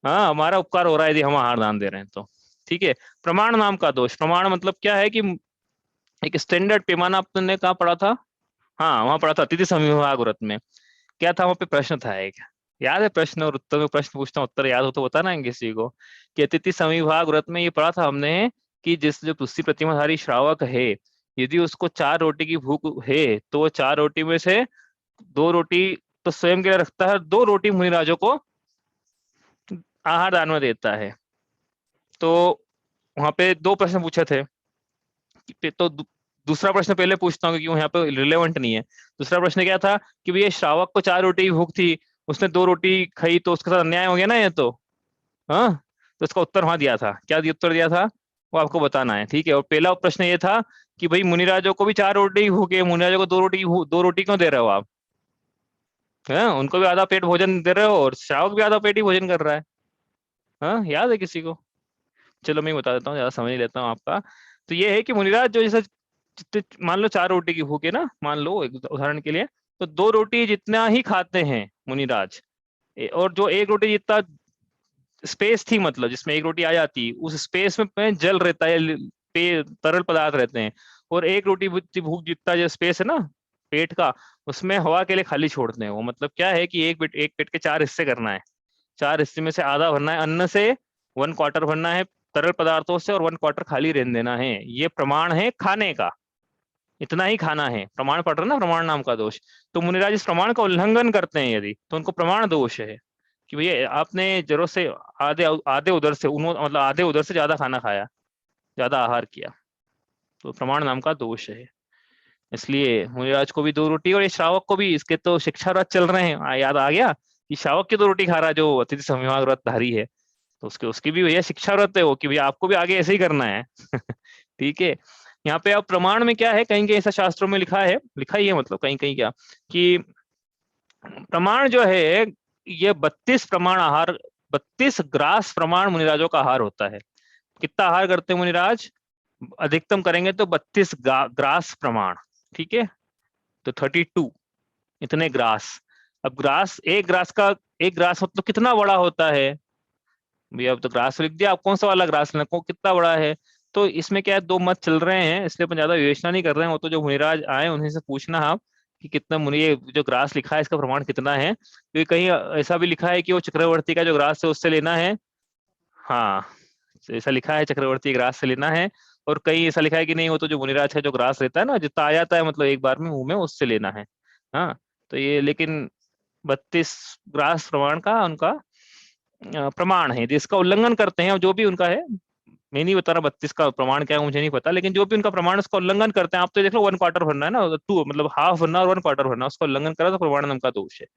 हाँ, हमारा उपकार हो रहा है यदि हम आहार दान दे रहे हैं तो। ठीक है। प्रमाण नाम का दोष, प्रमाण मतलब क्या है कि एक स्टैंडर्ड पैमाना आपने कहाँ पढ़ा था? हाँ, वहां पढ़ा था अतिथि समविभाग व्रत में। क्या था वहां पे? प्रश्न था एक, याद है? प्रश्न और उत्तर में, प्रश्न पूछता हूँ, उत्तर याद हो तो बताना है किसी को। कि अतिथि समविभाग व्रत में ये पढ़ा था हमने कि जिस जो तुलसी प्रतिमाधारी श्रावक है, यदि उसको 4 रोटी की भूख है तो वो 4 रोटी में से 2 रोटी तो स्वयं के लिए रखता है, 2 रोटी मुनिराजों को आहार दान में देता है। तो वहां पे 2 प्रश्न पूछे थे। तो दूसरा प्रश्न पहले पूछता हूँ क्योंकि यहाँ पे रिलेवेंट नहीं है। दूसरा प्रश्न क्या था कि भैया श्रावक को 4 रोटी की भूख थी, उसने 2 रोटी खाई, तो उसके साथ अन्याय हो गया ना ये तो। हाँ, तो उसका उत्तर वहां दिया था। क्या उत्तर दिया था वो आपको बताना है। ठीक है। और पहला प्रश्न ये था कि भाई मुनिराजों को भी 4 रोटी की भूख है, मुनिराजों को 2 रोटी की 2 रोटी क्यों दे रहे हो आप? है, उनको भी आधा पेट भोजन दे रहे हो और श्रावक भी आधा पेट ही भोजन कर रहा है। हाँ, याद है किसी को? चलो मैं ही बता देता हूँ, ज्यादा समझ नहीं लेता हूँ आपका। तो ये है कि मुनिराज जो जैसे मान लो 4 रोटी की भूख है ना, मान लो एक उदाहरण के लिए, तो 2 रोटी जितना ही खाते हैं मुनिराज, और जो 1 रोटी जितना स्पेस थी, मतलब जिसमें 1 रोटी आ जाती, उस स्पेस में जल रहता है, तरल पदार्थ रहते हैं। और 1 रोटी भूख जितना जो स्पेस है ना पेट का, उसमें हवा के लिए खाली छोड़ते हैं। वो मतलब क्या है कि एक पेट के 4 हिस्से करना है। 4 हिस्से में से आधा भरना है अन्न से, 1/4 भरना है तरल पदार्थों से, और 1/4 खाली रहने देना है। ये प्रमाण है खाने का, इतना ही खाना है। प्रमाण पढ़ रहे ना, प्रमाण नाम का दोष। तो मुनिराज इस प्रमाण का उल्लंघन करते हैं यदि, तो उनको प्रमाण दोष है कि भैया आपने जरूरत से आधे आधे उधर से उन्होंने, मतलब आधे उधर से ज्यादा खाना खाया, ज्यादा आहार किया, तो प्रमाण नाम का दोष है। इसलिए मुनिराज को भी 2 रोटी, और ये श्रावक को भी, इसके तो शिक्षा व्रत चल रहे हैं, याद आ गया कि श्रावक की 2 रोटी खा रहा है जो अतिथि संविभाग व्रत धारी है। तो उसके उसकी भी भैया शिक्षा व्रत है वो, कि भैया आपको भी आगे ऐसे ही करना है। ठीक है। यहाँ पे अब प्रमाण में क्या है, कहीं कहीं ऐसा शास्त्रों में लिखा है, लिखा ही है मतलब कहीं कहीं क्या, कि प्रमाण जो है ये 32 प्रमाण आहार, 32 ग्रास प्रमाण मुनिराजों का आहार होता है। कितना आहार करते हैं मुनिराज? अधिकतम करेंगे तो 32 ग्रास प्रमाण। ठीक है। तो 32 इतने ग्रास। अब ग्रास, एक ग्रास मतलब कितना बड़ा होता है भैया? अब तो ग्रास लिख दिया, आप कौन सा वाला ग्रास लेना, कितना बड़ा है? तो इसमें क्या है, 2 मत चल रहे हैं, इसलिए अपन ज्यादा विवेचना नहीं कर रहे हैं। वो तो जो मुनिराज आए उन्हीं से पूछना आप कि कितना मुनि, ये जो ग्रास लिखा है इसका प्रमाण कितना है, क्योंकि कहीं ऐसा भी लिखा है कि वो चक्रवर्ती का जो ग्रास है उससे लेना है। हाँ, तो ऐसा लिखा है चक्रवर्ती ग्रास से लेना है। और कहीं ऐसा लिखा है कि नहीं, वो तो जो मुनिराज है जो ग्रास लेता है ना, जितना आ जाता है मतलब एक बार में मुंह में, उससे लेना है। हाँ, तो ये लेकिन 32 ग्रास प्रमाण का उनका प्रमाण है, जिसका उल्लंघन करते हैं, जो भी उनका है। मैं नहीं बता रहा 32 का प्रमाण क्या है, मुझे नहीं पता, लेकिन जो भी उनका प्रमाण उसका उल्लंघन करते हैं। आप तो देख लो 1/4 भरना है ना, 2 मतलब हाफ भरना और 1/4 भरना, उसका उल्लंघन करा तो प्रमाण नाम का दोष है।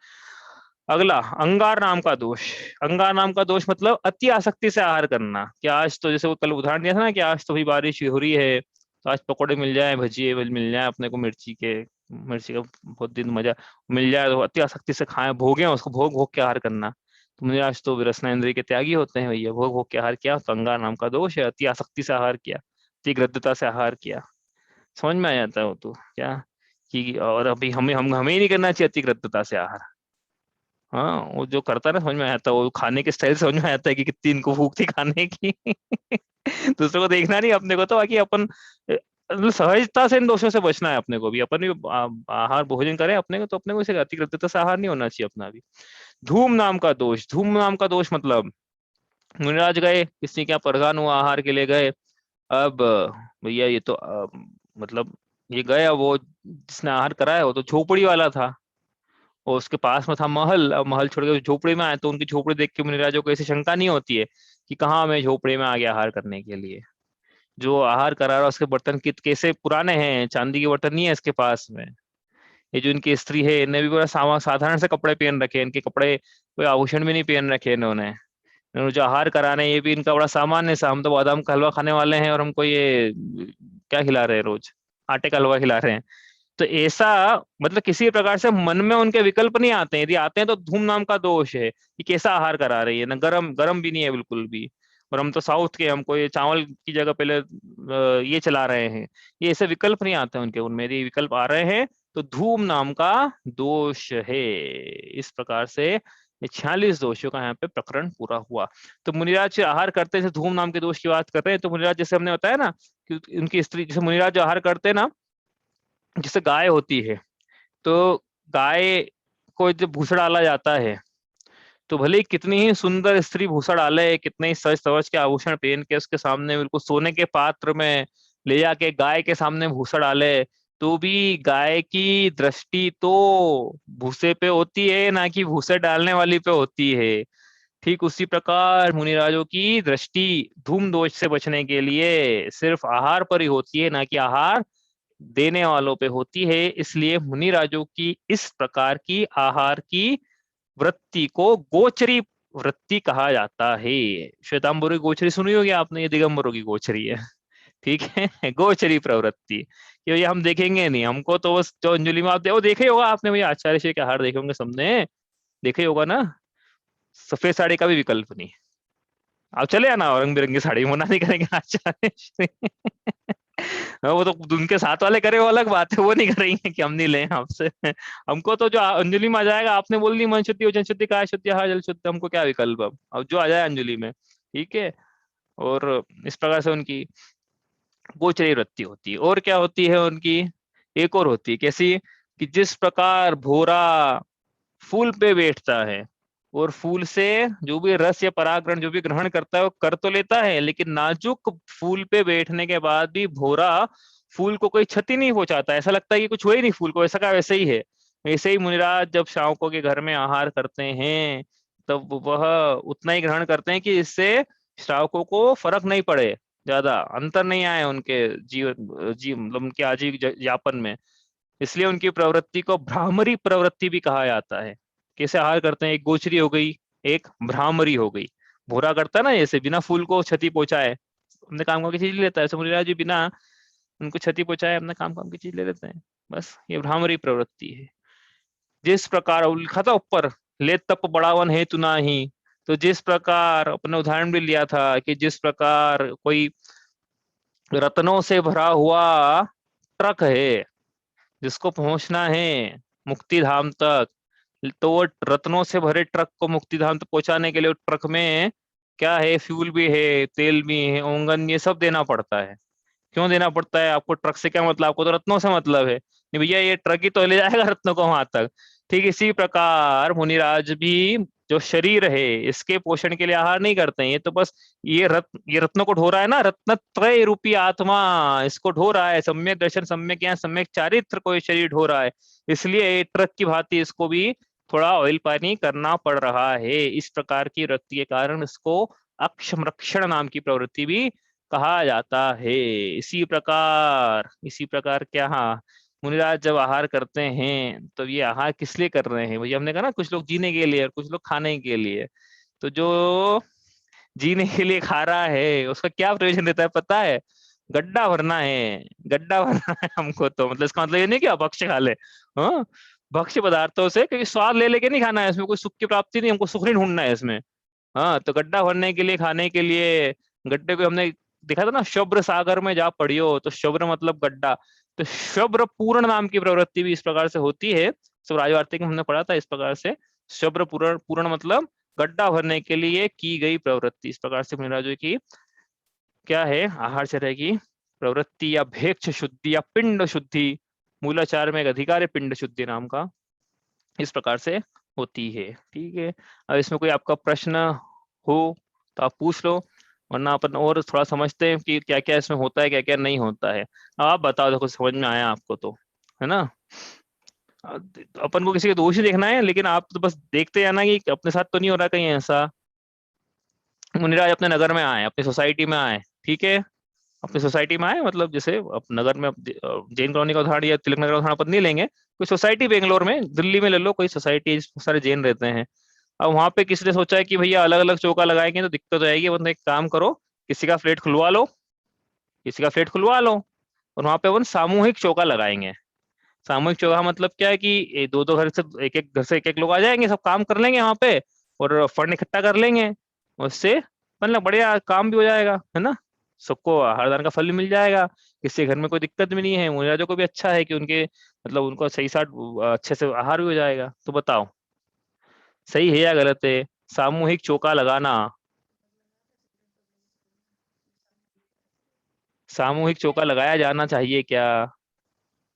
अगला, अंगार नाम का दोष। अंगार नाम का दोष मतलब अति आसक्ति से आहार करना। कि आज तो जैसे वो कल उदाहरण दिया था ना, कि आज तो भाई बारिश हो रही है, तो आज पकौड़े मिल जाए, भजिए मिल जाए अपने को, मिर्ची का बहुत दिन मजा मिल जाए, तो अति आसक्ति से खाएं, भोगे उसको, भोग भोग के आहार करना। तो मुझे आज तो रसना इंद्रिय के त्यागी होते हैं भैया, भोग भोग के आहार किया, तो अंगार नाम का दोष है। अति आसक्ति से आहार किया, अति ग्रद्धता से आहार किया। समझ में आ जाता है वो तो क्या, कि और अभी हमें ही नहीं करना चाहिए अति ग्रद्धता से आहार। हाँ, वो जो करता है ना, समझ में आता है, वो खाने के स्टाइल समझ में आता है कि कितनी इनको भूख थी खाने की। दूसरों को देखना नहीं, अपने को तो बाकी अपन मतलब सहजता से इन दोषों से बचना है अपने को भी। अपन भी आहार भोजन करें अपने को, तो अपने को इसे अतिकृत्यता से आहार नहीं होना चाहिए अपना भी। धूम नाम का दोष। धूम नाम का दोष मतलब मुनिराज गए किसी के यहाँ परगान हुआ, आहार के लिए गए। अब भैया ये तो मतलब ये गए, अब वो जिसने आहार कराया वो तो झोपड़ी वाला था, और उसके पास में था महल। अब महल छोड़ के झोपड़ी में आए, तो उनकी झोपड़ी देख के मुनिराजों को ऐसी शंका नहीं होती है कि कहाँ मैं झोपड़ी में आ गया आहार करने के लिए। जो आहार करा रहा है उसके बर्तन कित कैसे पुराने हैं, चांदी के बर्तन नहीं है इसके पास में। ये जो इनकी स्त्री है, इन्हें भी बड़ा साधारण से कपड़े पहन रखे हैं, इनके कपड़े कोई आभूषण भी नहीं पहन रखे इन्होंने। जो आहार कराने, ये भी इनका बड़ा सामान्य सा, हम तो बादाम का हलवा खाने वाले हैं और हमको ये क्या खिला रहे हैं रोज, आटे का हलवा खिला रहे हैं। तो ऐसा मतलब किसी प्रकार से मन में उनके विकल्प नहीं आते हैं, यदि आते हैं तो धूम नाम का दोष है कि कैसा आहार करा रही है ना, गरम गरम भी नहीं है बिल्कुल भी। और हम तो साउथ के, हमको ये चावल की जगह पहले ये चला रहे हैं। ये ऐसे विकल्प नहीं आते उनके, उनमें यदि विकल्प आ रहे हैं तो धूम नाम का दोष है। इस प्रकार से ये 46 दोषों का यहाँ पे प्रकरण पूरा हुआ। तो मुनिराज आहार करते हैं, धूम नाम के दोष की बात कर रहे हैं, तो मुनिराज जैसे हमने बताया ना कि उनकी स्त्री, जैसे मुनिराज जो आहार करते हैं ना, जैसे गाय होती है, तो गाय को जब भूसा डाला जाता है, तो भले ही कितनी ही सुंदर स्त्री भूसा डाले, कितने ही सज सवज के आभूषण पहन के उसके सामने बिल्कुल सोने के पात्र में ले जाके गाय के सामने भूसा डाले, तो भी गाय की दृष्टि तो भूसे पे होती है, ना कि भूसे डालने वाली पे होती है। ठीक उसी प्रकार मुनिराजों की दृष्टि धूम दोष से बचने के लिए सिर्फ आहार पर ही होती है, ना कि आहार देने वालों पे होती है। इसलिए मुनिराजों की इस प्रकार की आहार की वृत्ति को गोचरी वृत्ति कहा जाता है। श्वेतांबरों की गोचरी सुनी होगी आपने, ये दिगंबरों की गोचरी है। ठीक है, गोचरी प्रवृत्ति, ये हम देखेंगे नहीं, हमको तो बस जो अंजलि में आप वो देखे होगा आपने, भैया आचार्य श्री के हार देखे होंगे सबने, देखे होगा ना, सफेद साड़ी का भी विकल्प नहीं। आप चले आना रंग बिरंगी साड़ी, मना नहीं करेंगे आचार्य श्री। हाँ, वो तो उनके साथ वाले करे, वो अलग बात है, वो नहीं करेंगे कि हम नहीं लें आपसे। हमको तो जो अंजलि में आ जाएगा, आपने बोल दी मन शुद्धि वचन शुद्धि काय शुद्धि हा जल शुद्धि, हमको क्या विकल्प अब जो आ जाए अंजलि में, ठीक है। और इस प्रकार से उनकी गोचरी वृत्ति होती है। और क्या होती है उनकी, एक और होती है कैसी, कि जिस प्रकार भोरा फूल पे बैठता है और फूल से जो भी रस या परागण जो भी ग्रहण करता है वो कर तो लेता है, लेकिन नाजुक फूल पे बैठने के बाद भी भोरा फूल को कोई क्षति नहीं पहुंचाता, ऐसा लगता है कि कुछ हुआ ही नहीं फूल को, ऐसा का वैसे ही है। वैसे ही मुनिराज जब शावकों के घर में आहार करते हैं, तब वह उतना ही ग्रहण करते हैं कि इससे श्रावकों को फर्क नहीं पड़े, ज्यादा अंतर नहीं आए उनके मतलब उनके आजीविक यापन में। इसलिए उनकी प्रवृत्ति को भ्रामरी प्रवृत्ति भी कहा जाता है। कैसे आहार करते हैं, एक गोचरी हो गई, एक भ्रामरी हो गई। भूरा करता है ना, जैसे बिना फूल को क्षति पहुंचाए अपने काम काम की चीज ले लेता है, मुनिराज जी बिना उनको क्षति पहुंचाए अपने काम काम की चीज ले लेते हैं, बस ये भ्रामरी प्रवृत्ति है। जिस प्रकार लिखा था ऊपर, ले तप बढ़ावन हेतु नाही, तो जिस प्रकार अपने उदाहरण भी लिया था कि जिस प्रकार कोई रत्नों से भरा हुआ ट्रक है, जिसको पहुंचना है मुक्ति धाम तक, तो वो रत्नों से भरे ट्रक को मुक्ति धाम तक पहुंचाने के लिए ट्रक में क्या है, फ्यूल भी है, तेल भी है, ईंधन, ये सब देना पड़ता है। क्यों देना पड़ता है आपको, ट्रक से क्या मतलब, आपको तो रत्नों से मतलब है, नहीं भैया ये ट्रक ही तो ले जाएगा रत्नों को वहां तक। ठीक इसी प्रकार मुनिराज भी जो शरीर है इसके पोषण के लिए आहार नहीं करते हैं, ये तो बस ये रत्नों को ढो रहा है ना, रत्नत्रय रूपी आत्मा इसको ढो रहा है, सम्यक दर्शन सम्यक ज्ञान सम्यक चारित्र को ये शरीर ढो रहा है, इसलिए ट्रक की भांति इसको भी थोड़ा ऑयल पानी करना पड़ रहा है। इस प्रकार की वृत्ति के कारण इसको अक्षमरक्षण नाम की प्रवृत्ति भी कहा जाता है। इसी प्रकार क्या, हाँ, मुनिराज जब आहार करते हैं तो ये आहार किस लिए कर रहे हैं, भैया हमने कहा ना, कुछ लोग जीने के लिए और कुछ लोग खाने के लिए। तो जो जीने के लिए खा रहा है उसका क्या प्रयोजन देता है पता है, गड्ढा भरना है, गड्ढा भरना है हमको, तो मतलब इसका मतलब ये नहीं कि आप भक्ष्य खा ले, हाँ, भक्ष्य पदार्थों से, क्योंकि स्वाद ले लेके नहीं खाना है, इसमें कोई सुख की प्राप्ति नहीं, हमको सुख नहीं ढूंढना है इसमें। हाँ, तो गड्ढा भरने के लिए, खाने के लिए, गड्ढे को हमने देखा था ना, शुभ्र सागर में जा पड़ियो, तो शुभ्र मतलब गड्ढा, तो शुभ्र पूर्ण नाम की प्रवृत्ति भी इस प्रकार से होती है। सब राजवार्तिक में हमने पढ़ा था इस प्रकार से, शुभ्र पूर्ण पूर्ण मतलब गड्ढा भरने के लिए की गई प्रवृत्ति। इस प्रकार से मुनिराजों की क्या है, आहारचर्या की प्रवृत्ति या भेक्ष शुद्धि या पिंड शुद्धि, मूलाचार में एक अधिकार है पिंड शुद्धि नाम का, इस प्रकार से होती है। ठीक है, अब इसमें कोई आपका प्रश्न हो तो आप पूछ लो, वरना अपन और थोड़ा समझते हैं कि क्या क्या इसमें होता है, क्या क्या नहीं होता है। अब आप बताओ, देखो समझ में आया आपको तो, है ना। अपन को किसी का दोष ही देखना है, लेकिन आप तो बस देखते जाना कि अपने साथ तो नहीं हो रहा कहीं ऐसा। मुनिराज अपने नगर में आए, अपनी सोसाइटी में आए, ठीक है, अपनी सोसाइटी में आए, मतलब जैसे नगर में जैन कॉलोनी का उदाहरण या तिलक नगर का उदाहरण अपन नहीं लेंगे, कोई सोसाइटी बेंगलोर में, दिल्ली में ले लो, कोई सोसाइटी जिसमें सारे जैन रहते हैं, अब वहां पे किसी ने सोचा है कि भैया अलग अलग चौका लगाएंगे तो दिक्कत हो जाएगी, मतलब एक काम करो, किसी का फ्लैट खुलवा लो, किसी का फ्लैट खुलवा लो, और वहां पे अपन सामूहिक चौका लगाएंगे। सामूहिक चौका मतलब क्या है कि दो दो घर से, एक एक घर से एक एक लोग आ जाएंगे, सब काम कर लेंगे वहां पे, और फंड इकट्ठा कर लेंगे। उससे मतलब बढ़िया काम भी हो जाएगा, है ना। सबको हरदान का फल भी मिल जाएगा, किसी के घर में कोई दिक्कत भी नहीं है, मुनिराजों को भी अच्छा है कि उनके मतलब उनको सही साथ अच्छे से आहार भी हो जाएगा। तो बताओ सही है या गलत है सामूहिक चौका लगाना? सामूहिक चौका लगाया जाना चाहिए क्या?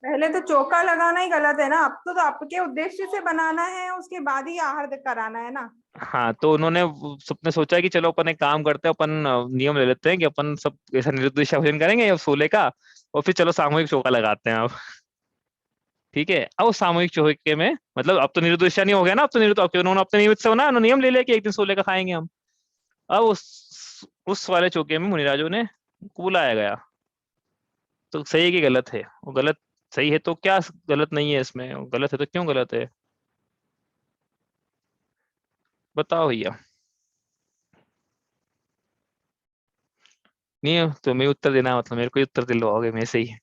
पहले तो चौका लगाना ही गलत है ना, अब तो आपके उद्देश्य से बनाना है, उसके बाद ही आहार कराना है ना। हाँ, तो उन्होंने सबने सोचा है कि चलो अपन एक काम करते हैं, अपन नियम ले लेते हैं कि अपन सब ऐसा निर्दिष्ट भोजन करेंगे अब 16 का, और फिर चलो सामूहिक चौका लगाते हैं अब। ठीक है, अब उस सामूहिक चौके में मतलब अब तो निर्दिष्ट नहीं हो गया ना, अब तो निर्दिष्ट, अब उन्होंने अपने नियमित से बना नियम ले लिया कि एक दिन 16 का खाएंगे हम। अब उस वाले चौके में मुनिराजों ने को बुलाया गया। तो सही है कि गलत है? वो गलत, सही है तो क्या गलत नहीं है इसमें, वो गलत है तो क्यों गलत है? बताओ भैया। नहीं, तुम्हें उत्तर देना मतलब मेरे को ही उत्तर दिलवाओगे मेरे से ही?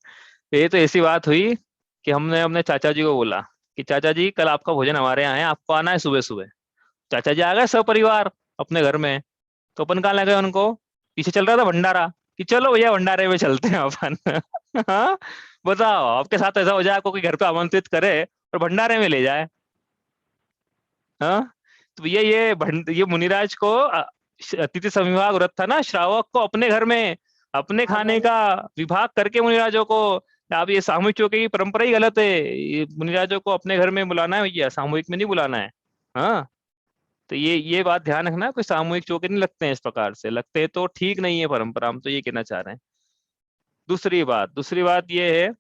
ये तो ऐसी बात हुई कि हमने अपने चाचा जी को बोला कि चाचा जी कल आपका भोजन हमारे यहाँ है, आपको आना है सुबह सुबह। चाचा जी आ गए सपरिवार अपने घर में। तो अपन कहाँ लगे उनको, पीछे चल रहा था भंडारा, कि चलो भैया भंडारे में चलते हैं अपन। हाँ, बताओ आपके साथ ऐसा हो जाए, आपको कोई घर पे आमंत्रित करे और भंडारे में ले जाए? हाँ, तो भैया ये मुनिराज को अतिथि संविभाग व्रत था ना, श्रावक को अपने घर में अपने हाँ खाने वही। का विभाग करके मुनिराजों को। अब ये सामूहिक चौके की परंपरा ही गलत है, ये मुनिराजों को अपने घर में बुलाना है भैया, सामूहिक में नहीं बुलाना है। हाँ, तो ये बात ध्यान रखना, कोई सामूहिक चौके नहीं लगते हैं इस प्रकार से, लगते हैं तो ठीक नहीं है परंपरा, हम तो ये कहना चाह रहे हैं। दूसरी बात ये है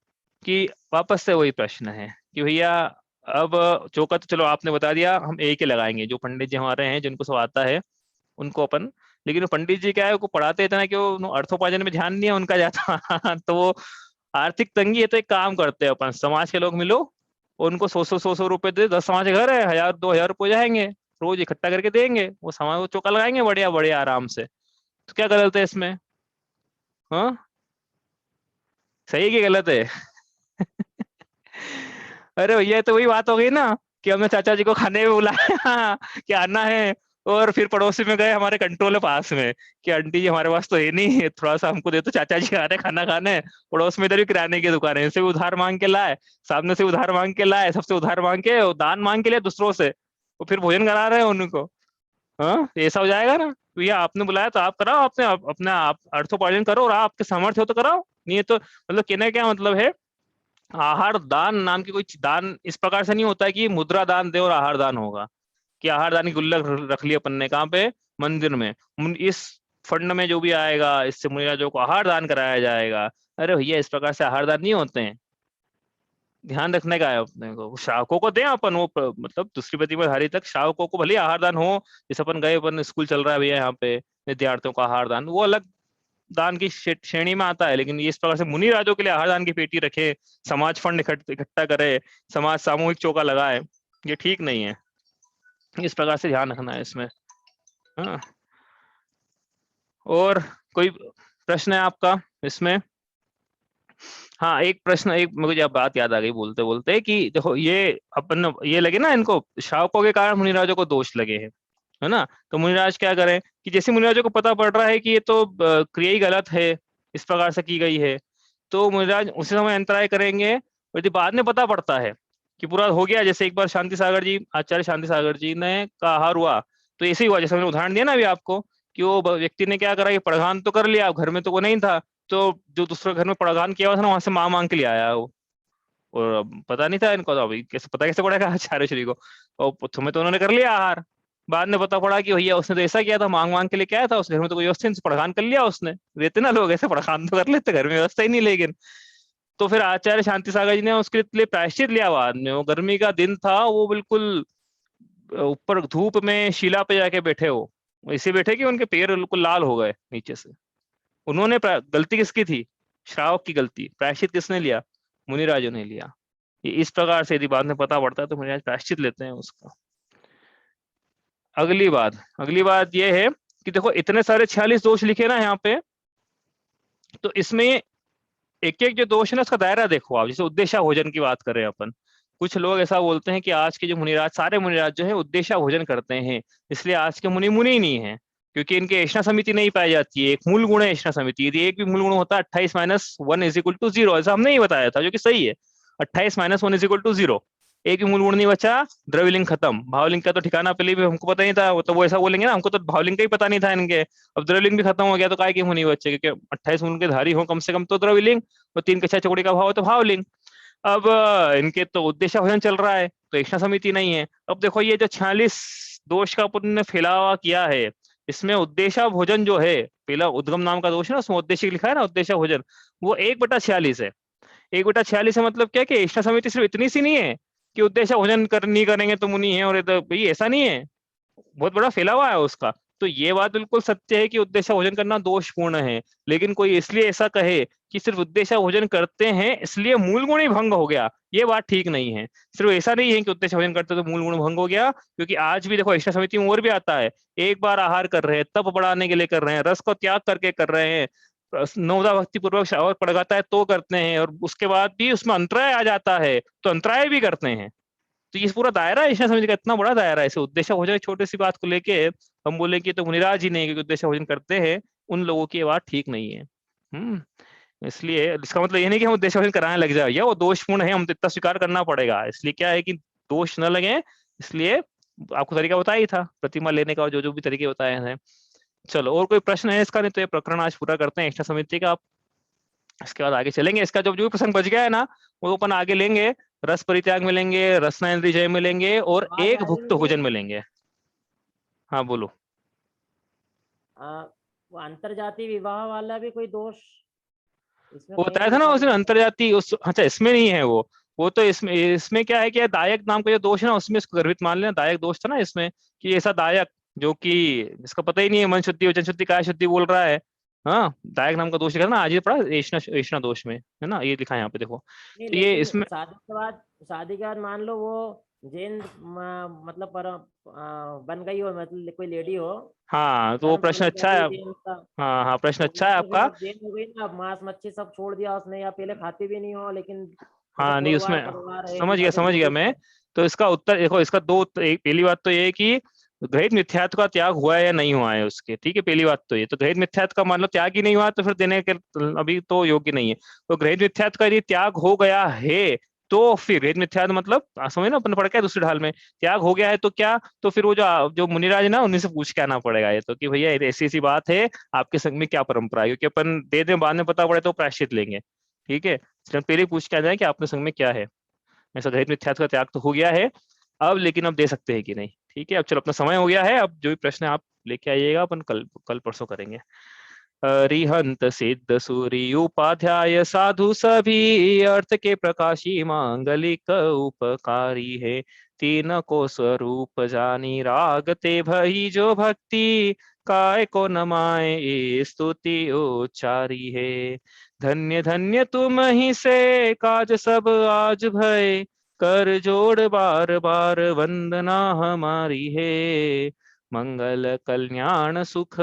कि वापस से वही प्रश्न है कि भैया अब चौका तो चलो आपने बता दिया, हम एक ही लगाएंगे, जो पंडित जी हमारे हैं जिनको सब आता है उनको अपन। लेकिन वो पंडित जी क्या है, वो पढ़ाते इतना कि वो अर्थोपार्जन में ध्यान नहीं है उनका जाता। तो वो आर्थिक तंगी है, तो एक काम करते हैं अपन, समाज के लोग मिलो, उनको सौ सौ रुपए दे, 10 समाज के घर है, 1000 2000 रुपए हो जाएंगे, रोज इकट्ठा करके देंगे, वो समाज को चौका लगाएंगे बढ़िया बढ़िया आराम से। तो क्या गलत है इसमें? हाँ, सही है कि गलत है? अरे भैया ये तो वही बात हो गई ना कि हमने चाचा जी को खाने में बुलाया कि आना है, और फिर पड़ोसी में गए हमारे कंट्रोल है पास में कि आंटी जी हमारे पास तो है नहीं है, थोड़ा सा हमको दे, तो चाचा जी आ रहे खाना खाने। पड़ोस में इधर भी किराने की दुकान है, इनसे भी उधार मांग के लाए, सामने से उधार मांग के लाए, सबसे उधार मांग के और दान मांग के लिए दूसरों से, वो फिर भोजन करा रहे हैं उनको। हाँ, ऐसा हो जाएगा ना भैया, आपने बुलाया तो आप कराओ, आपने अपना आप अर्थोपार्जन करो, और आपके सामर्थ्य हो तो कराओ, नहीं है तो मतलब कहने का क्या मतलब है, आहार दान नाम की कोई दान इस प्रकार से नहीं होता है कि मुद्रा दान दे और आहार दान होगा, कि आहार दान की गुल्लक रख ली अपन ने कहाँ पे, मंदिर में। इस फंड में जो भी आएगा इससे मुनिराजों को आहार दान कराया जाएगा। अरे भैया इस प्रकार से आहार दान नहीं होते हैं, ध्यान रखने का है अपने को। श्रावकों को दें अपन, वो मतलब दूसरी प्रतिपदाधारी तक श्रावकों को भले ही आहार दान हो, जैसे अपन गए, अपन स्कूल चल रहा है भैया यहाँ पे, विद्यार्थियों का आहार दान वो अलग दान की श्रेणी में आता है, लेकिन ये इस प्रकार से मुनि राजों के लिए आहार दान की पेटी रखे, समाज फंड इकट्ठा करे, समाज सामूहिक चौका लगाए, ये ठीक नहीं है। इस प्रकार से ध्यान रखना है इसमें। हाँ, और कोई प्रश्न है आपका इसमें? हाँ, एक प्रश्न, एक मुझे जब बात याद आ गई बोलते बोलते कि देखो ये अपन ये लगे ना इनको श्रावकों के कारण मुनिराजों को दोष लगे हैं, है ना। तो मुनिराज क्या करें कि जैसे मुनिराजों को पता पड़ रहा है कि ये तो क्रिया ही गलत है, इस प्रकार से की गई है, तो मुनिराज उसी समय अंतराय करेंगे। और यदि बाद में पता पड़ता है कि पूरा हो गया, जैसे एक बार शांति सागर जी, आचार्य शांति सागर जी ने का आहार हुआ, तो ऐसे ही हुआ जैसे मैंने उदाहरण दिया ना अभी आपको, कि वो व्यक्ति ने क्या करा कि प्रधान तो कर लिया, घर में तो वो नहीं था, तो जो दूसरे घर में प्रदान किया हुआ था ना, वहां से मांग के ले आया वो। और अब पता नहीं था इनको, तो अभी कैसे पता कैसे पड़ेगा आचार्य श्री को, और तुम्हें तो उन्होंने कर लिया आहार। बाद में पता पड़ा कि भैया उसने तो ऐसा किया था, मांग मांग के लेके आया था, उस घर में तो कोई व्यवस्था नहीं, प्रदान कर लिया उसने। रहते ना लोग ऐसे, प्रदान तो कर लेते, घर में व्यवस्था ही नहीं, लेकिन तो फिर आचार्य शांति सागर जी ने उसके लिए प्रायश्चित लिया बाद में। वो गर्मी का दिन था, वो बिल्कुल ऊपर धूप में शिला पे जाके बैठे, वो ऐसे बैठे कि उनके पैर बिल्कुल लाल हो गए नीचे से। उन्होंने गलती किसकी थी? श्रावक की गलती, प्रायश्चित किसने लिया? मुनिराजों ने लिया। ये इस प्रकार से यदि बाद में पता पड़ता है तो मुनिराज प्रायश्चित लेते हैं उसका। अगली बात ये है कि देखो इतने सारे 46 दोष लिखे ना यहाँ पे, तो इसमें एक एक जो दोष है ना उसका दायरा देखो आप। जैसे उद्देश्य भोजन की बात करें अपन, कुछ लोग ऐसा बोलते हैं कि आज के जो मुनिराज, सारे मुनिराज जो है उद्देश्य भोजन करते हैं, इसलिए आज के मुनि मुनि ही नहीं है, क्योंकि इनके ऐष्णा समिति नहीं पाई जाती है। एक मूल गुण है ऐष्णा समिति, यदि एक भी मूल गुण होता है 28 - 1 = 0, ऐसा हमने ही बताया था, जो कि सही है। 28 - 1 = 0, एक भी मूल गुण नहीं बचा, द्रव्यलिंग खत्म। भावलिंग का तो ठिकाना पहले भी हमको पता नहीं था, वो तो वो ऐसा बोलेंगे ना, हमको तो भावलिंग का ही पता नहीं था इनके। अब द्रव्यलिंग भी खत्म हो गया तो काय की मुनि बच्चे, क्योंकि 28 मूल के धारी हो कम से कम तो द्रव्यलिंग, और 3 कक्षा चौकड़ी का भाव है तो भावलिंग। अब इनके तो उद्देश्य भोजन चल रहा है, तो ऐष्णा समिति नहीं है। अब देखो ये जो 46 दोष का अपन ने फैलावा किया है, इसमें उद्देश्य भोजन जो है, पहला उद्गम नाम का दोष है ना, उसमें उद्देश्य लिखा है ना, उद्देश्य भोजन, वो 1/46 है। 1/46 है मतलब क्या, कि ऐष्णा समिति सिर्फ इतनी सी नहीं है कि उद्देश्य भोजन नहीं करेंगे तो मुनि है, और ये तो भाई ऐसा नहीं है, बहुत बड़ा फैलावा है उसका। तो ये बात बिल्कुल सत्य है कि उद्देश्य भोजन करना दोषपूर्ण है, लेकिन कोई इसलिए ऐसा कहे कि सिर्फ उद्देश्य भोजन करते हैं इसलिए मूल गुण ही भंग हो गया, ये बात ठीक नहीं है। सिर्फ ऐसा नहीं है कि उद्देश्य भोजन करते तो मूल गुण भंग हो गया, क्योंकि आज भी देखो ऐष्णा समिति में और भी आता है, एक बार आहार कर रहे हैं, तप बढ़ाने के लिए कर रहे हैं, रस को त्याग करके कर रहे हैं, नवदा भक्ति पूर्वक शावर पड़गाता है तो करते हैं, और उसके बाद भी उसमें अंतराय आ जाता है तो अंतराय भी करते हैं। तो ये पूरा दायरा है ऐसा समझ का, इतना बड़ा दायरा है। इसे उद्देश्य भोजन एक छोटी सी बात को लेके हम बोले कि तो मुनिराज ही नहीं, क्योंकि उद्देश्य भोजन करते हैं, उन लोगों की ये बात ठीक नहीं है। इसलिए इसका मतलब ये नहीं कि हम उद्देश्य भोजन कराने लग जाए, या वो दोषपूर्ण है, हम इतना स्वीकार करना पड़ेगा। इसलिए क्या है कि दोष न लगे, इसलिए आपको तरीका बताया ही था प्रतिमा लेने का, और जो जो भी तरीके बताए हैं। चलो, और कोई प्रश्न है इसका? नहीं तो ये प्रकरण आज पूरा करते हैं ऐष्णा समिति का, इसके बाद आगे चलेंगे। इसका जो जो प्रसंग बच गया है ना, वो अपन आगे लेंगे। रस परित्याग मिलेंगे, रसना जय मिलेंगे, और आवाज एक आ रही भुक्त है भोजन मुझे। मिलेंगे। हाँ बोलो। वो अंतरजातीय विवाह वाला भी कोई दोष इसमें वो कहीं बताया नहीं था ना लिखा उस दिन गया है? अंतर्जातीय, उस अच्छा इसमें नहीं है वो तो इसमें क्या है कि दायक नाम का जो दोष है ना, उसमें इसको गर्भित मान लेना, दायक दोष था ना इसमें, कि ऐसा दायक जो कि इसका पता ही नहीं है, मन शुद्धि वचन शुद्धि काय शुद्धि बोल रहा है। हाँ, दायक नाम का दोष लिखा था ना, आज ये पढ़ा ऐष्णा दोष में, है ना, ये लिखा है यहाँ पे देखो। नहीं, तो ये लेकिन इसमें, शादी के बाद मान लो वो जैन मतलब बन गई हो, मतलब कोई लेडी हो, हाँ तो वो धर्म प्रश्न पालन अच्छा करती है। है जैन का, हाँ हाँ, प्रश्न तो अच्छा वो है तो फिर आपका। अब जैन हो गई ना, अब मांस मच्छी सब छोड़ दिया उसने, या पहले खाती भी नहीं हो, लेकिन जैसे हाँ नहीं, कोरवार उसमें परोवार है समझ विवादित गया होगी मैं। तो। तो इसका उत्तर देखो, इसका दो पहली बात तो ये है कि ग्रहित मिथ्यात्व का त्याग हुआ है या नहीं हुआ है उसके, ठीक है, पहली बात तो ये। तो ग्रहित मिथ्यात्व का मान लो त्याग ही नहीं हुआ, तो फिर देने के अभी तो योग्य नहीं है। तो ग्रहित मिथ्यात्व का यदि त्याग हो गया है, तो फिर ग्रहित मिथ्यात्व मतलब समझ ना, अपन पढ़ के दूसरी ढाल में त्याग हो गया है तो क्या, तो फिर वो जो जो मुनिराज है ना, उन्हीं से पूछ के आना पड़ेगा ये तो, कि भैया ऐसी ऐसी बात है, आपके संग में क्या परंपरा है, क्योंकि अपन दे दें बाद में पता पड़े तो प्रायश्चित लेंगे, ठीक है। इसलिए पहले पूछ के आ जाए कि आपके संग में क्या है। ऐसा ग्रहित मिथ्यात्व का त्याग तो हो गया है अब, लेकिन अब दे सकते हैं कि नहीं, ठीक है। अब चलो, अपना समय हो गया है, अब जो भी प्रश्न है आप लेके आइएगा, अपन कल कल परसों करेंगे। अरिहंत सिद्ध सूरी उपाध्याय साधु सभी, अर्थ के प्रकाशी मांगलिक उपकारी है। तीन को स्वरूप जानी, राग ते भई जो भक्ति, काय को नमाए ये स्तुति उच्चारी है। धन्य धन्य तुम ही से काज सब आज भय, कर जोड़ बार बार वंदना हमारी है। मंगल कल्याण सुख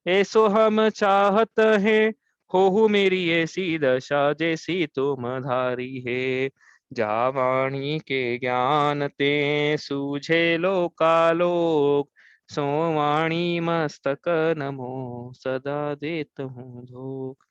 ऐसो हम चाहत है, हो मेरी ऐसी दशा जैसी तुम धारी है। जा वाणी के ज्ञान ते सूझे लोकालोक, सो वाणी मस्तक नमो सदा देत हूँ धूक।